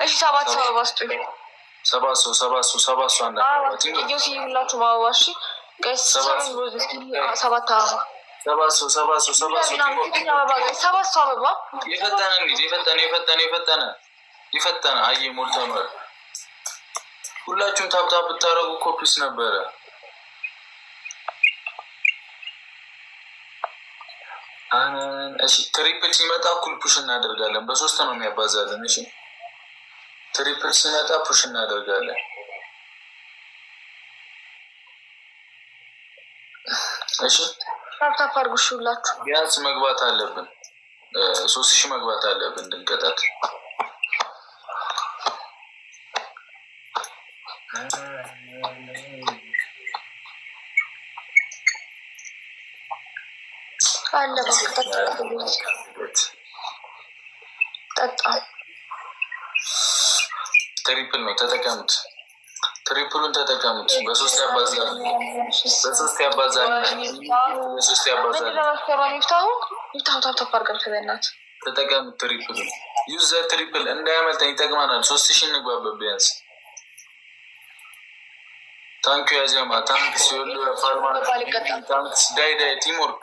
እሺ ሰባት ሰው ባስጡ ሰባት ሰው አንዳንድ ጊዜ ሁላችሁ ማባሽ ጋይስ ሰባት አበባ የፈጠነ አየ ሞልተ ነው። ሁላችሁም ታብታብ ብታረጉ ኮፒስ ነበረ። እሺ ትሪፕል ሲመጣ እኩል ፑሽ እናደርጋለን። በሶስት ነው የሚያባዛልን። እሺ ትሪፕል ሲመጣ ፑሽ እናደርጋለን። እሺ ታብታብ አድርጉ። ሁላችሁ ቢያንስ መግባት አለብን። 3000 መግባት አለብን እንድንቀጣት። ትሪፕል ነው ተጠቀሙት። ትሪፕሉን ተጠቀሙት። በሶስት ያባዛል። ተጠቀሙት። ትሪፕሉን ዩዝ ዘ ትሪፕል እንዳያመልጠን ይጠቅማናል። 3000 እንግባበት ቢያንስ። ታንክ ያጀማ ታንክ ሲወሉ ፋርማ ታንክ ዳይ ቲምወርክ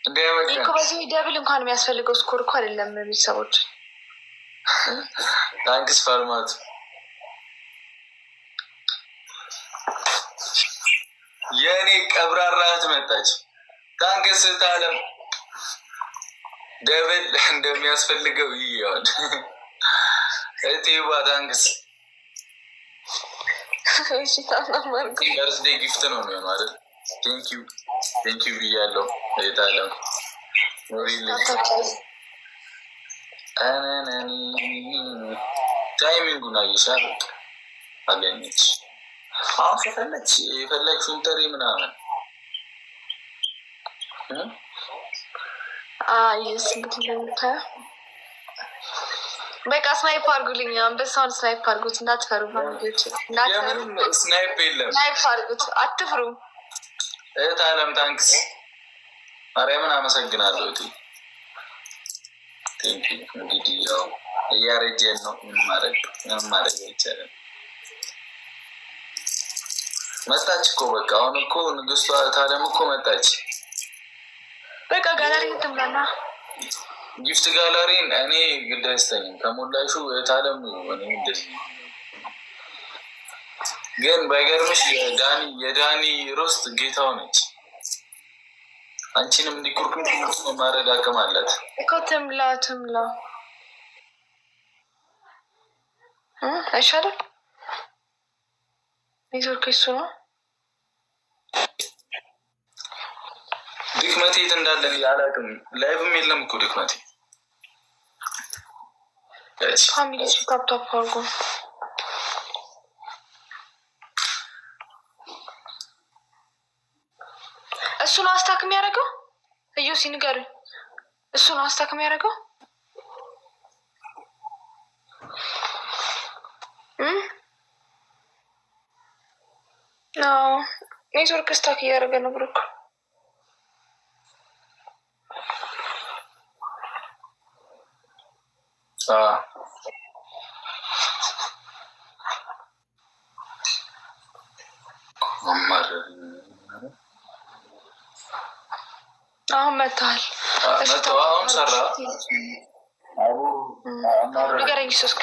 በዚህ ደብል እንኳን የሚያስፈልገው ስኮር እኮ አይደለም። ቤተሰቦች ታንክስ ፋርማት የእኔ ቀብራራት መጣች። ታንክስ ታለም ደብል እንደሚያስፈልገው ይያል እቴባ ታንክስ በርዝዴ ጊፍት ነው የሚሆነው አይደል? ቴንኪዩ ብያለሁ። የታለም ታይሚንጉን አየሻል አገኘች። አሁን ከፈለች የፈለግሽውን ጥሪ ምናምን በቃ ስናይፕ አድርጉልኝ። አንበሳውን ስናይፕ አድርጉት። እንዳትፈሩ። ስናይፕ የለም። ስናይፕ አድርጉት፣ አትፍሩ። ታለም ታንክስ ማርያምን አመሰግናለሁ። እንግዲህ ያው እያረጀን ነው። ምንም ማድረግ አይቻልም። መጣች እኮ በቃ አሁን እኮ ንግስቷ ታለም እኮ መጣች። በቃ ጋላሪ ትምራና ጊፍት ጋላሪን እኔ ግድ አይስተኝም። ከሞላሹ ታለም እኔ እንደዚህ ግን ባይገርምሽ የዳኒ ሮስት ጌታው ነች። አንቺንም እንዲኩርኩም ማድረግ አቅም አላት እኮ። ትምላ አይሻልም? ኔትወርክ እሱ ነው። ድክመቴ የት እንዳለን አላውቅም። ላይቭም የለም እኮ ድክመቴ። ፋሚሊ ታፕታፕ አድርጎ እሱ ነው አስታክ የሚያደርገው። እዩሲ ንገሩኝ። እሱ ነው አስታክ የሚያደርገው። ኔትወርክ ስታክ እያደረገ ነው ብሩክ። አሁን መጥተዋል። አሁን ሰራ ንገረኝ። ሶስት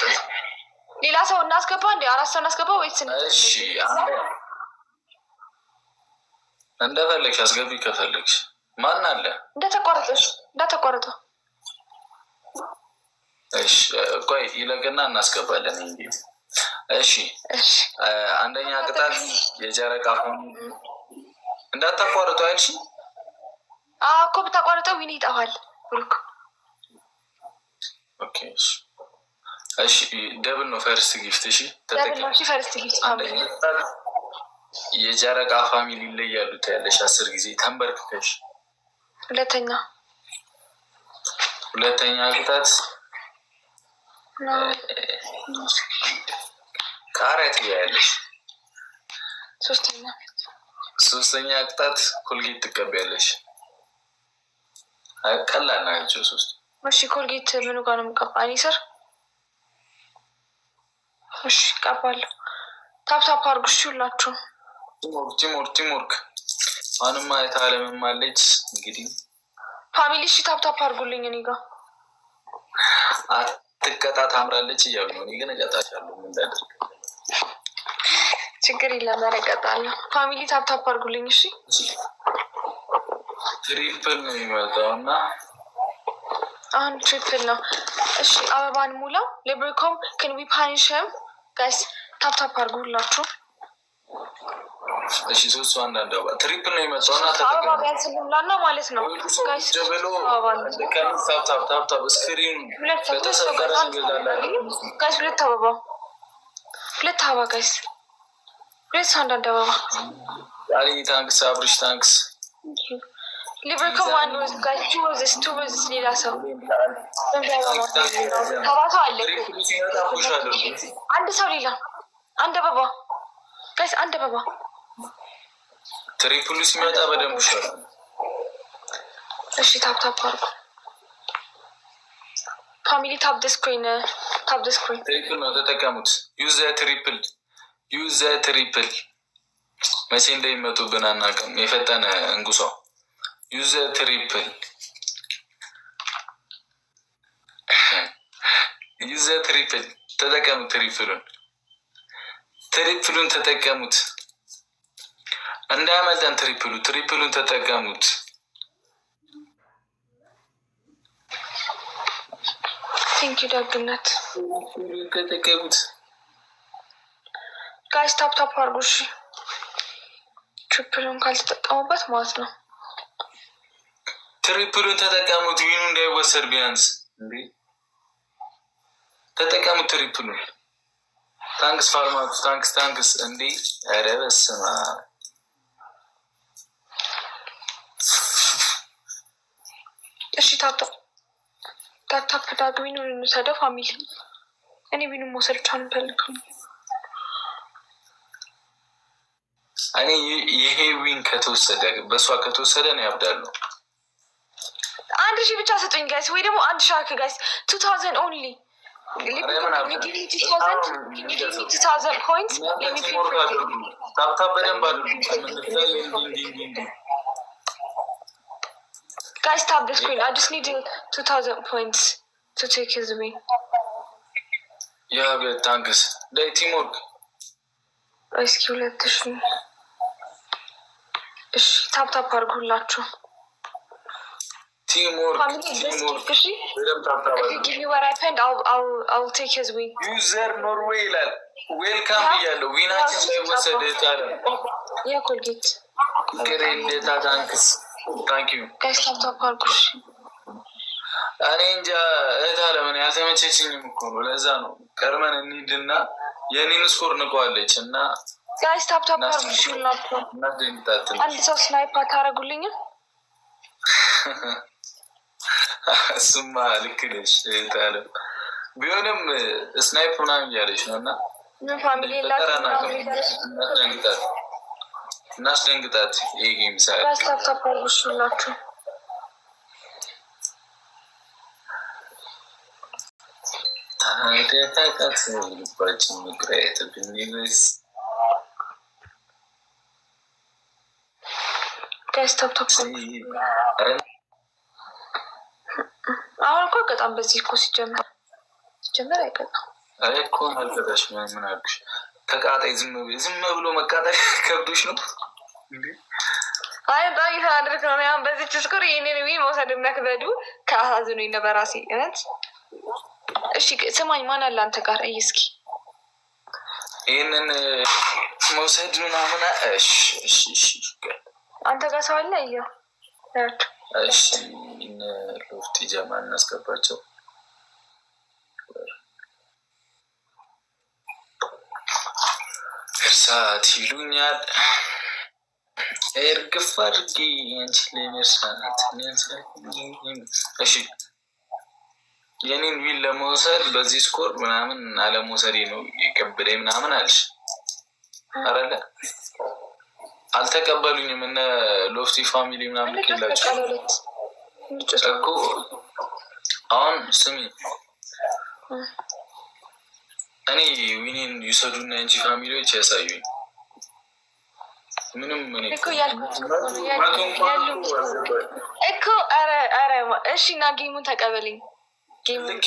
ሌላ ሰው እናስገባ እንዲ 4 ሰው እናስገባ ወይስ? እሺ እንደፈለግሽ አስገቢ ከፈለግሽ። ማን አለ? እንዳተቋረጠ። እሺ ቆይ ይለቅና እናስገባለን እንጂ። እሺ አንደኛ ቅጣት የጨረቃ እንዳታቋርጠው አይልሽ እኮ። ብታቋርጠው ዊን ይጠፋል ብሩክ። ኦኬ እሺ ደብል ነው ፈርስት ጊፍት። እሺ ተጠቅመሽ ፈርስት ጊፍት የጨረቃ ፋሚሊ ይለያሉ ታያለሽ። 10 ጊዜ ተንበርክከሽ። ሁለተኛ ቅጣት ቃሪያ ትያለሽ። ሶስተኛ ቅጣት ኮልጌት ትቀበያለሽ። ቀላል ናቸው ሶስት። እሺ ኮልጌት ምኑ ጋር ነው የምቀባ? እኔ ስር እሺ ቀባለሁ። ታፕታፕ አድርጉ እሺ ሁላችሁ። ቲምወርክ አሁንማ የታለምም አለች እንግዲህ ፋሚሊ እሺ ታፕታፕ አድርጉልኝ። እኔ ጋር አትቀጣ ታምራለች እያሉ ነው። እኔ ግን እቀጣሻለሁ። ምን እንዳደርግ ችግር የለም እቀጣለሁ። ፋሚሊ ታፕታፕ አድርጉልኝ እሺ። ትሪፕል ነው የሚመጣው እና አሁን ትሪፕል ነው። እሺ አበባን ሙላው። ሊብሪኮም ክን ዊ ፓኒሽም ጋይስ ታፕታፕ አድርጉ ሁላችሁ። እሺ ሶስቱ አንዳንድ አበባ ትሪፕል ነው የሚመጣው እና አበባ ቢያንስ ልምላና ማለት ነው ጋይስ። ታፕታፕ ስክሪን ጋይስ ሁለት አበባ ጋይስ ሁለት አንዳንድ አበባ። አሊ ታንክስ አብሪሽ ታንክስ ሊብሪኮም ዋን ወዝ ጋይስ ቱ ወዝ ሌላ ሰው ተባታ አለ። አንድ ሰው ሌላ አንድ አበባ ጋይስ አንድ አበባ ትሪፕሉ ሲመጣ በደንብ ይሻላል። እሺ ታፕታፕ አድርጉ ፋሚሊ። ታፕ ዘ ስክሪን ትሪፕል ነው ተጠቀሙት። ዩዝ ዘ ትሪፕል መቼ እንደሚመጡብን አናውቅም። የፈጠነ እንጉሷው ዩዝ ዘ ትሪፕል ተጠቀሙት። ትሪፕሉን ተጠቀሙት እንዳያመልጠን። ትሪፕሉን ተጠቀሙት። ቴንክ ዩ ደግነት ተጠቀሙት ጋይስ ታፕታፕ አድርጉ እሺ። ትሪፕሉን ካልተጠቀሙበት ማለት ነው። ትሪፕሉን ተጠቀሙት። ዊኑ እንዳይወሰድ ቢያንስ እንዴ ተጠቀሙት ትሪፕሉን። ታንክስ ፋርማቱ ታንክስ እንዴ ኧረ በስመ አብ እሺ ታፕታፕ ዳግ ዊኑን እንውሰደው ፋሚሊ። እኔ ዊኑን መውሰድ ብቻ ነው የምፈልገው። እኔ ይሄ ዊን ከተወሰደ በእሷ ከተወሰደ ነው ያብዳሉ። 1000 ብቻ ሰጡኝ ጋይስ፣ ወይ ደግሞ 1 ሻርክ ጋይስ 2000 ኦንሊ 2000 points ታፕታፕ በደንብ አድርጉ guys. Tap the screen. I just need 2000 points to take his win. Yeah, but thanks. Day teamwork. Rescue let this. Tap አድርጉላችሁ። Teamwork. If you give me what I pinned, I'll take his win. User Norway ይላል። Welcome ብያለሁ። ዊናችን ላይ ወሰደ ታለ። Yeah, Colgate. Great data, thanks. Thank you. Guys, tap አድርጉ። እኔ እንጃ ለምን ያልተመቸችኝም እኮ ነው። ለዛ ነው ቀርመን እንሂድና የኔን ስኮር ንቀዋለች እና ጋይስ ታፕ አድርጉ። ሁላችሁ አንድ ሰው ስናይፕ ታደርጉልኝ። እሱማ ልክ ነሽ ታለ ቢሆንም ስናይፕ ምናምን እያለች ነው እና ፋሚሊ እናስደንግጣት። ይሄ ጌም ሳይ ጋይስ ታፕ አድርጉ ሁላችሁ። ልባችን ምክራየት ብንይዝ ጋይስ ታፕ አሁን እኮ በጣም በዚህ እኮ ሲጀመር አይቀጣም እኮ አልቀጣሽ። ምን አልኩሽ? ተቃጣይ ዝም ብሎ መቃጠል ከብዶሽ ነው። አይ ባይ ታድርክ ነው። ያን በዚህ ስኮር ይሄንን መውሰድ መክበዱ ከአሳዝኖኝ ነው በራሴ እውነት። እሺ ስማኝ፣ ማን አለ አንተ ጋር? እይ እስኪ ይሄንን መውሰድ ምናምን። እሺ አንተ ጋር ሰው አለ? እየው እሺ ሎፍቲ ጀማ እናስገባቸው። እርሳት ይሉኛል። እርግፍ አድርጊ አንቺ ለነርሳት። እሺ የኔን ዊል ለመውሰድ በዚህ ስኮር ምናምን አለመውሰዴ ነው የከበደኝ ምናምን አልሽ አይደለ? አልተቀበሉኝም እነ ሎፍቲ ፋሚሊ ምናምን ልክላቸው እኮ አሁን ስሚ እኔ ዊኒን ይውሰዱና እንጂ ፋሚሊዎች ያሳዩኝ ምንም ምን እኮ ያልኩት እኮ ኧረ እሺ እና ጌሙን ተቀበለኝ ጌሙን